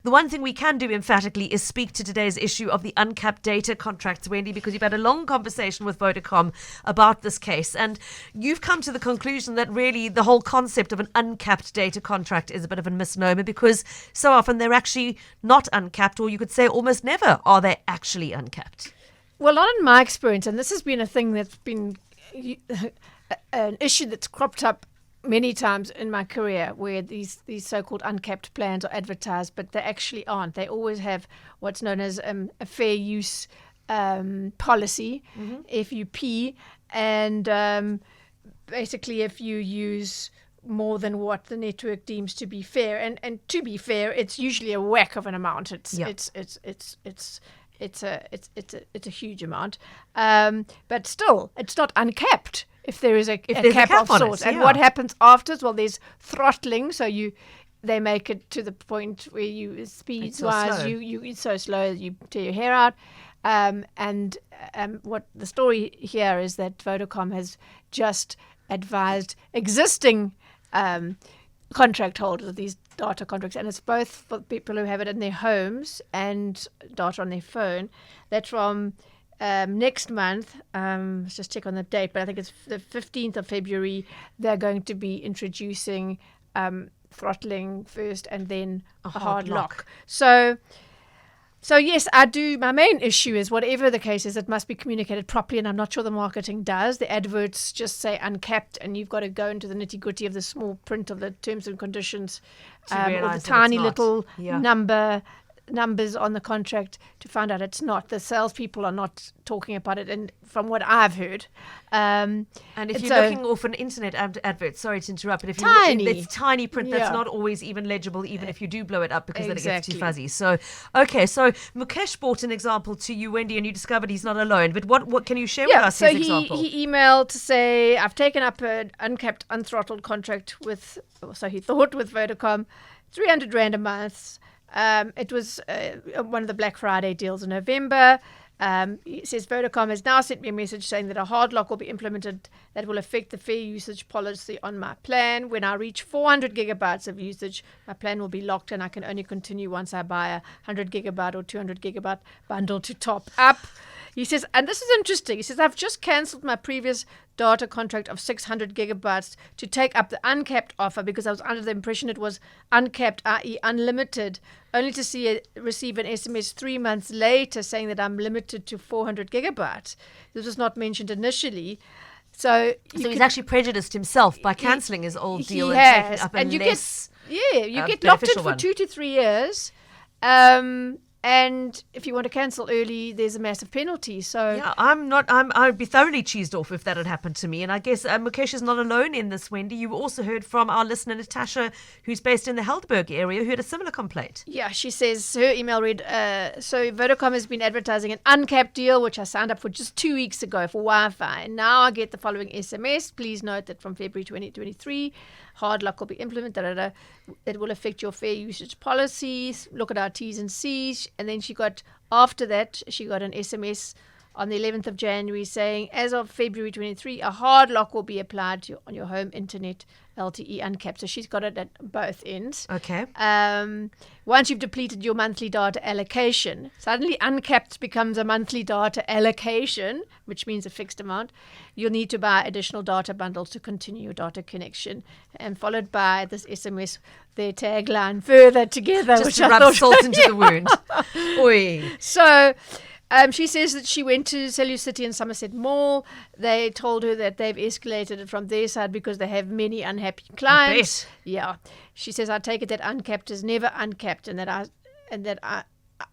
The one thing we can do emphatically is speak to today's issue of the uncapped data contracts, Wendy, because you've had a long conversation with Vodacom about this case. And you've come to the conclusion that really the whole concept of an uncapped data contract is a bit of a misnomer, because so often they're actually not uncapped, or you could say almost never are they actually uncapped. Well, not in my experience. And this has been a thing that's been an issue that's cropped up many times in my career, where these so-called uncapped plans are advertised, but they actually aren't. They always have what's known as a fair use policy, FUP, and basically if you use more than what the network deems to be fair, and to be fair, it's usually a whack of an amount. It's a huge amount, but still, it's not uncapped. If there is a cap of sorts, and what happens after? Well, there's throttling. So they make it to the point where speeds wise, it's so slow you tear your hair out. And what the story here is that Vodacom has just advised existing contract holders of these data contracts, and it's both for people who have it in their homes and data on their phone, that from next month, let's just check on the date, but I think it's the 15th of February, they're going to be introducing throttling first and then a hard lock. So yes, I do. My main issue is, whatever the case is, it must be communicated properly, and I'm not sure the marketing does. The adverts just say uncapped, and you've got to go into the nitty-gritty of the small print of the terms and conditions, or the tiny little numbers on the contract to find out it's not. The salespeople are not talking about it, and from what I've heard. And if you're looking off an internet advert, sorry to interrupt, but if it's tiny print, that's not always even legible, even if you do blow it up, because then it gets too fuzzy. So, okay, so Mukesh brought an example to you, Wendy, and you discovered he's not alone. But what can you share with us his example? So he emailed to say, I've taken up an uncapped, unthrottled contract with Vodacom, 300 Rand a month. It was one of the Black Friday deals in November. He says Vodacom has now sent me a message saying that a hard lock will be implemented that will affect the fair usage policy on my plan. When I reach 400 gigabytes of usage, my plan will be locked, and I can only continue once I buy a 100 gigabyte or 200 gigabyte bundle to top up. He says, and this is interesting, he says, I've just cancelled my previous data contract of 600 gigabytes to take up the uncapped offer, because I was under the impression it was uncapped, i.e. unlimited, only to receive an SMS 3 months later saying that I'm limited to 400 gigabytes. This was not mentioned initially. So he's actually prejudiced himself by cancelling his old deal and taking up you get locked in for 2 to 3 years. And if you want to cancel early, there's a massive penalty. So yeah, I'd be thoroughly cheesed off if that had happened to me. And I guess Mukesh is not alone in this, Wendy. You also heard from our listener Natasha, who's based in the Helderberg area, who had a similar complaint. Yeah, she says her email read, so Vodacom has been advertising an uncapped deal, which I signed up for just 2 weeks ago for Wi-Fi. And now I get the following SMS. Please note that from February 2023, hard lock will be implemented. It will affect your fair usage policies. Look at our T's and C's. And then after that, she got an SMS on the 11th of January saying, as of February 23, a hard lock will be applied on your home internet LTE uncapped. So she's got it at both ends. Okay. Once you've depleted your monthly data allocation, suddenly uncapped becomes a monthly data allocation, which means a fixed amount. You'll need to buy additional data bundles to continue your data connection. And followed by this SMS, their tagline, further together. Just to rub salt into the wound. Oy. So she says that she went to Cellular City and Somerset Mall. They told her that they've escalated it from their side because they have many unhappy clients. Yeah. She says, I take it that uncapped is never uncapped, and that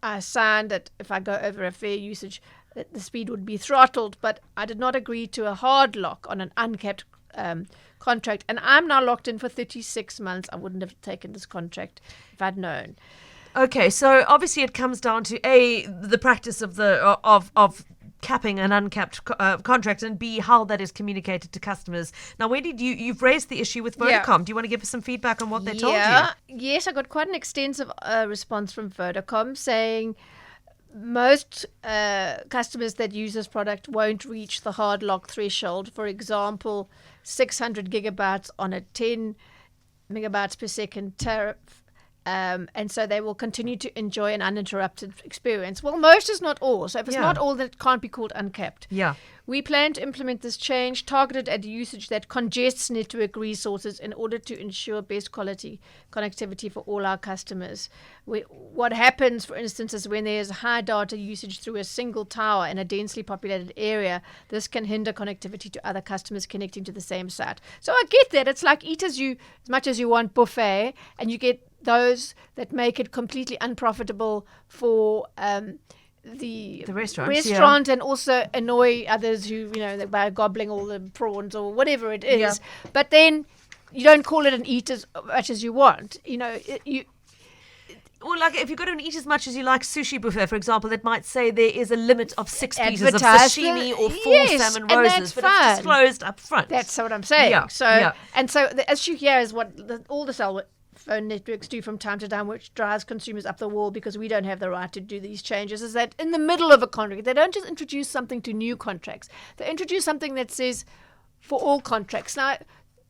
I signed that if I go over a fair usage, that the speed would be throttled, but I did not agree to a hard lock on an uncapped contract, and I'm now locked in for 36 months. I wouldn't have taken this contract if I'd known. Okay, so obviously it comes down to the practice of capping an uncapped contract, and B, how that is communicated to customers. Now, Wendy, you've raised the issue with Vodacom. Yeah. Do you want to give us some feedback on what they told you? Yes, I got quite an extensive response from Vodacom saying most customers that use this product won't reach the hard lock threshold. For example, 600 gigabytes on a 10 megabytes per second tariff And so they will continue to enjoy an uninterrupted experience. Well, most is not all. So if it's not all, then it can't be called uncapped. Yeah. We plan to implement this change targeted at usage that congests network resources in order to ensure best quality connectivity for all our customers. What happens, for instance, is when there's high data usage through a single tower in a densely populated area, this can hinder connectivity to other customers connecting to the same site. So I get that. It's like eat as much as you want buffet, and you get those that make it completely unprofitable for the restaurant and also annoy others who, by gobbling all the prawns or whatever it is. Yeah. But then you don't call it an eat as much as you want. Well, like if you go to an eat as much as you like sushi buffet, for example, that might say there is a limit of 6 pieces of sashimi or 4 salmon roses, but it's disclosed up front. That's what I'm saying. Yeah. And so the issue here is what all the cell phone networks do from time to time, which drives consumers up the wall because we don't have the right to do these changes, is that in the middle of a contract, they don't just introduce something to new contracts. They introduce something that says for all contracts. Now,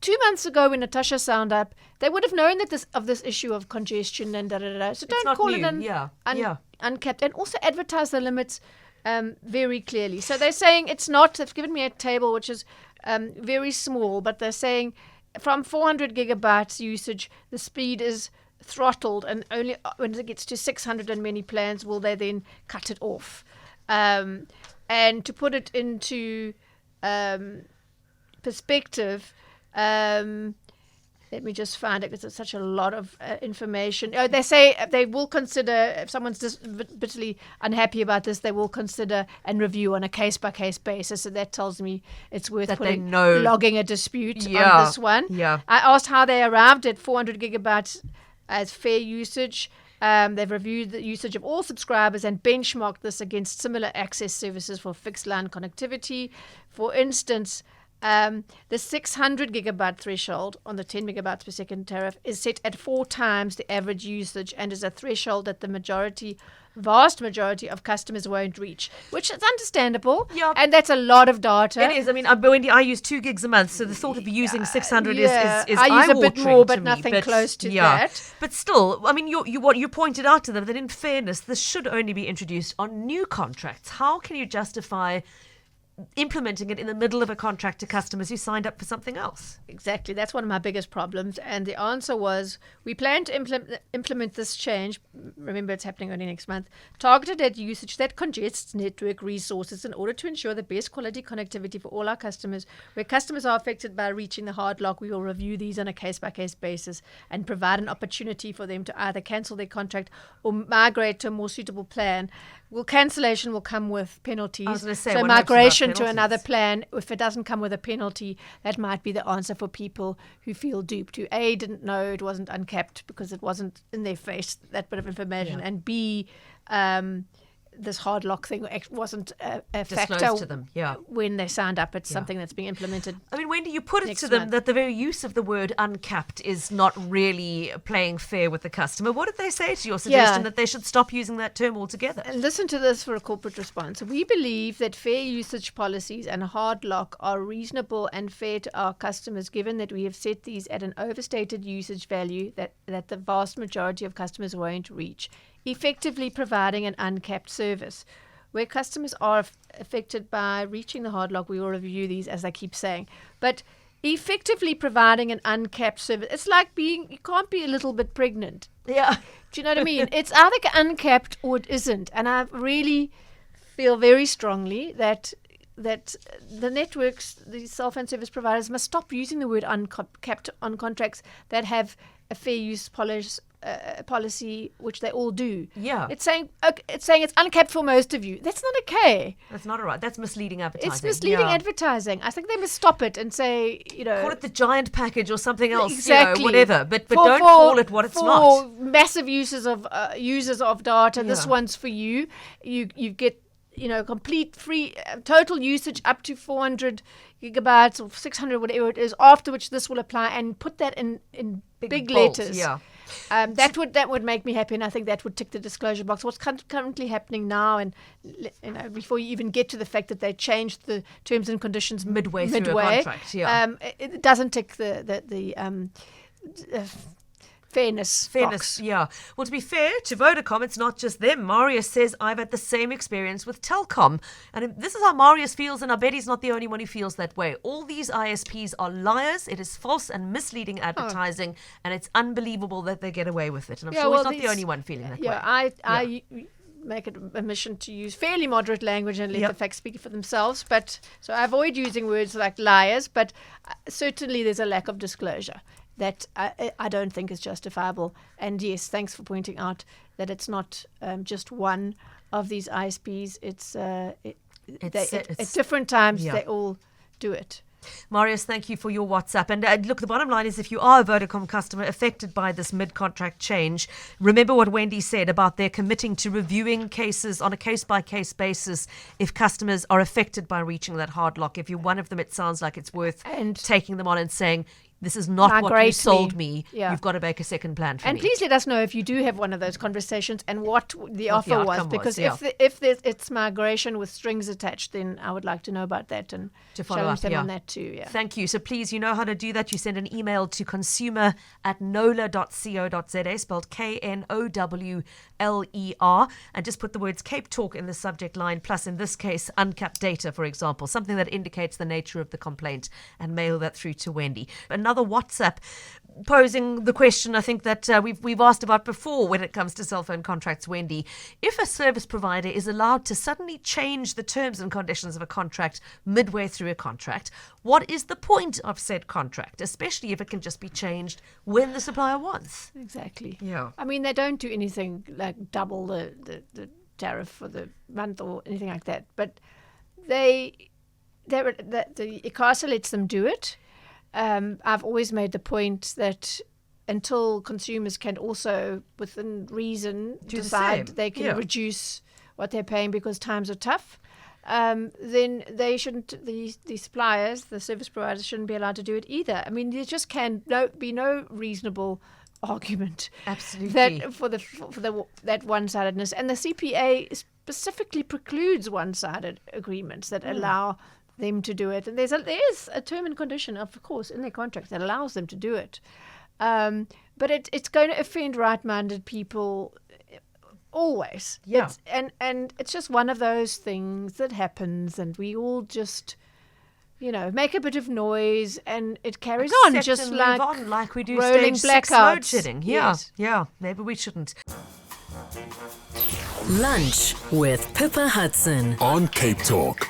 2 months ago when Natasha signed up, they would have known that this issue of congestion and da-da-da-da. So don't call it uncapped. And also advertise the limits very clearly. So they're saying it's not, they've given me a table which is very small, but they're saying from 400 gigabytes usage, the speed is throttled, and only when it gets to 600 and many plans will they then cut it off. And to put it into perspective, let me just find it because it's such a lot of information. They say they will consider, if someone's bitterly unhappy about this, they will consider and review on a case-by-case basis. So that tells me it's worth logging a dispute on this one. Yeah. I asked how they arrived at 400 gigabytes as fair usage. They've reviewed the usage of all subscribers and benchmarked this against similar access services for fixed line connectivity. For instance, the 600 gigabyte threshold on the 10 megabytes per second tariff is set at 4 times the average usage and is a threshold that the vast majority of customers won't reach, which is understandable. Yeah. And that's a lot of data. It is. I mean, Wendy, I use 2 gigs a month, so the thought of using 600 is I use a bit more, but nothing close to that. But still, I mean, what you pointed out to them that in fairness, this should only be introduced on new contracts. How can you justify implementing it in the middle of a contract to customers who signed up for something else? Exactly. That's one of my biggest problems. And the answer was, we plan to implement this change, remember it's happening only next month, targeted at usage that congests network resources in order to ensure the best quality connectivity for all our customers. Where customers are affected by reaching the hard lock, we will review these on a case-by-case basis and provide an opportunity for them to either cancel their contract or migrate to a more suitable plan. Cancellation will come with penalties. I was going to say, so migration to another plan, if it doesn't come with a penalty, that might be the answer for people who feel duped, who A, didn't know it wasn't uncapped because it wasn't in their face, that bit of information, and B, this hard lock thing wasn't a factor to them, when they signed up. It's something that's being implemented. I mean, Wendy, you put it to them that the very use of the word uncapped is not really playing fair with the customer. What did they say to your suggestion that they should stop using that term altogether? And listen to this for a corporate response. We believe that fair usage policies and hard lock are reasonable and fair to our customers, given that we have set these at an overstated usage value that the vast majority of customers won't reach, effectively providing an uncapped service. Where customers are affected by reaching the hard lock, we will review these, as I keep saying. But effectively providing an uncapped service, it's like you can't be a little bit pregnant. Yeah. Do you know what I mean? It's either uncapped or it isn't. And I really feel very strongly that the networks, the cell phone service providers, must stop using the word uncapped on contracts that have a fair use policy, which they all do. Yeah. It's saying it's uncapped for most of you. That's not okay. That's not all right. That's misleading advertising. It's misleading advertising. I think they must stop it and say, call it the giant package or something else, exactly. Whatever. But don't call it what it's not. For massive users of data, this one's for you. You get complete free total usage up to 400 gigabytes or 600, whatever it is, after which this will apply, and put that in big letters. Yeah. That would make me happy, and I think that would tick the disclosure box. What's currently happening now, and before you even get to the fact that they changed the terms and conditions midway through a contract, it doesn't tick the fairness box. Yeah. Well, to be fair to Vodacom, it's not just them. Marius says, I've had the same experience with Telkom. And this is how Marius feels, and I bet he's not the only one who feels that way. All these ISPs are liars. It is false and misleading advertising, and it's unbelievable that they get away with it. And I'm sure he's not the only one feeling that way. I make it a mission to use fairly moderate language and let the facts speak for themselves. But so I avoid using words like liars, but certainly there's a lack of disclosure that I don't think is justifiable. And yes, thanks for pointing out that it's not just one of these ISPs. It's at different times they all do it. Marius, thank you for your WhatsApp. And look, the bottom line is if you are a Vodacom customer affected by this mid-contract change, remember what Wendy said about their committing to reviewing cases on a case-by-case basis if customers are affected by reaching that hard lock. If you're one of them, it sounds like it's worth taking them on and saying, this is not what you sold me. Yeah. You've got to make a second plan for me. And please let us know if you do have one of those conversations and what the offer was. Because if it's migration with strings attached, then I would like to know about that and to follow up them on that too. Yeah. Thank you. So please, you know how to do that. You send an email to consumer@knowler.co.za, spelled KNOWLER, and just put the words CapeTalk in the subject line, plus in this case, uncapped data, for example, something that indicates the nature of the complaint, and mail that through to Wendy. Another WhatsApp posing the question I think that we've asked about before when it comes to cell phone contracts, Wendy. If a service provider is allowed to suddenly change the terms and conditions of a contract midway through a contract, what is the point of said contract, especially if it can just be changed when the supplier wants? Exactly. Yeah. I mean, they don't do anything like double the tariff for the month or anything like that, but the ICASA lets them do it. I've always made the point that until consumers can also, within reason, decide they can reduce what they're paying because times are tough, then they shouldn't. The suppliers, the service providers, shouldn't be allowed to do it either. I mean, there just be no reasonable argument that for that one-sidedness, and the CPA specifically precludes one-sided agreements that allow them to do it, and there's a term and condition, of course, in their contract that allows them to do it, but it's going to offend right-minded people always. Yeah, and it's just one of those things that happens, and we all just make a bit of noise, and it carries on just like we do rolling stage 6 load shedding. Yes. Yeah, maybe we shouldn't. Lunch with Pippa Hudson on CapeTalk.